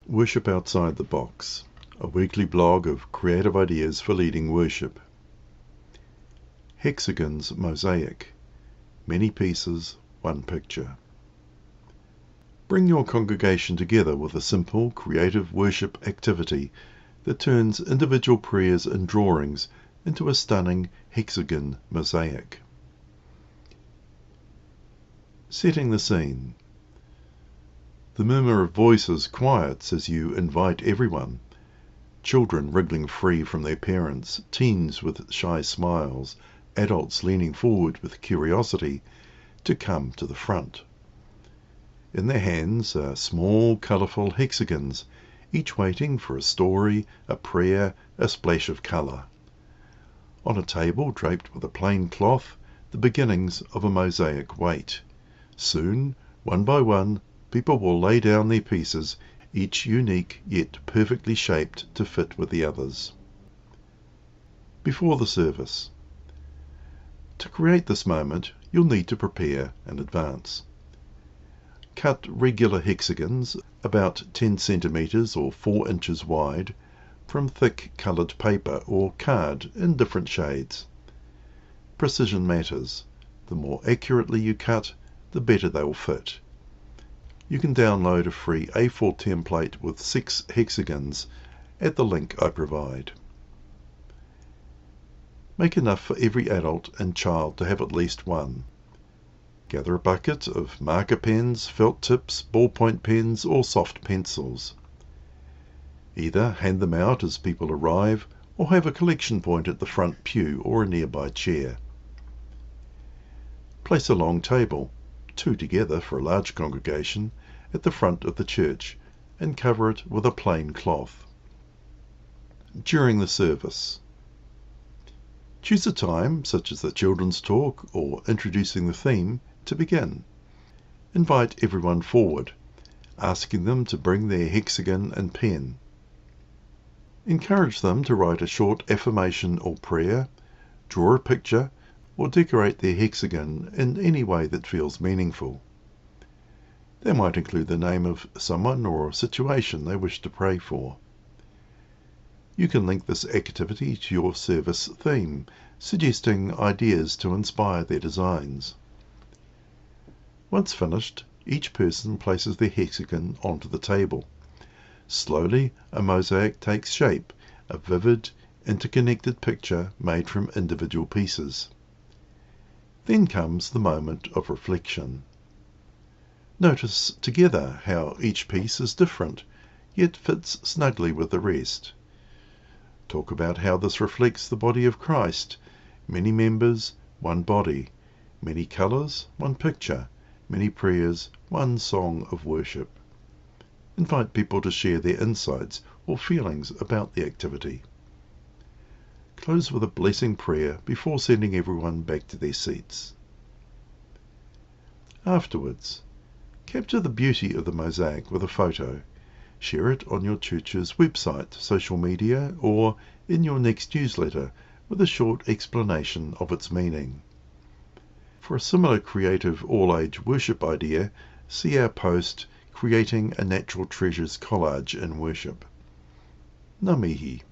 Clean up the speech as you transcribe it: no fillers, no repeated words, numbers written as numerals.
Worship Outside the Box, a weekly blog of creative ideas for leading worship. Hexagons, Mosaic, many pieces, one picture. Bring your congregation together with a simple, creative worship activity that turns individual prayers and drawings into a stunning hexagon mosaic. Setting the scene. The murmur of voices quiets as you invite everyone. Children wriggling free from their parents, teens with shy smiles, adults leaning forward with curiosity, to come to the front. In their hands are small, colourful hexagons, each waiting for a story, a prayer, a splash of colour. On a table draped with a plain cloth, the beginnings of a mosaic wait. Soon, one by one, people will lay down their pieces, each unique yet perfectly shaped to fit with the others. Before the service. To create this moment, you'll need to prepare in advance. Cut regular hexagons, about 10 centimetres or 4 inches wide, from thick coloured paper or card in different shades. Precision matters. The more accurately you cut, the better they'll fit. You can download a free A4 template with 6 hexagons at the link I provide. Make enough for every adult and child to have at least one. Gather a bucket of marker pens, felt tips, ballpoint pens or soft pencils. Either hand them out as people arrive or have a collection point at the front pew or a nearby chair. Place a long table, 2 together for a large congregation, at the front of the church and cover it with a plain cloth. During the service. Choose a time, such as the children's talk or introducing the theme, to begin. Invite everyone forward, asking them to bring their hexagon and pen. Encourage them to write a short affirmation or prayer, draw a picture, or decorate their hexagon in any way that feels meaningful. They might include the name of someone or a situation they wish to pray for. You can link this activity to your service theme, suggesting ideas to inspire their designs. Once finished, each person places their hexagon onto the table. Slowly, a mosaic takes shape, a vivid, interconnected picture made from individual pieces. Then comes the moment of reflection. Notice together how each piece is different, yet fits snugly with the rest. Talk about how this reflects the body of Christ, many members, one body, many colours, one picture, many prayers, one song of worship. Invite people to share their insights or feelings about the activity. Close with a blessing prayer before sending everyone back to their seats. Afterwards, capture the beauty of the mosaic with a photo. Share it on your church's website, social media, or in your next newsletter with a short explanation of its meaning. For a similar creative all-age worship idea, see our post, Creating a Natural Treasures Collage in Worship. Ngā mihi.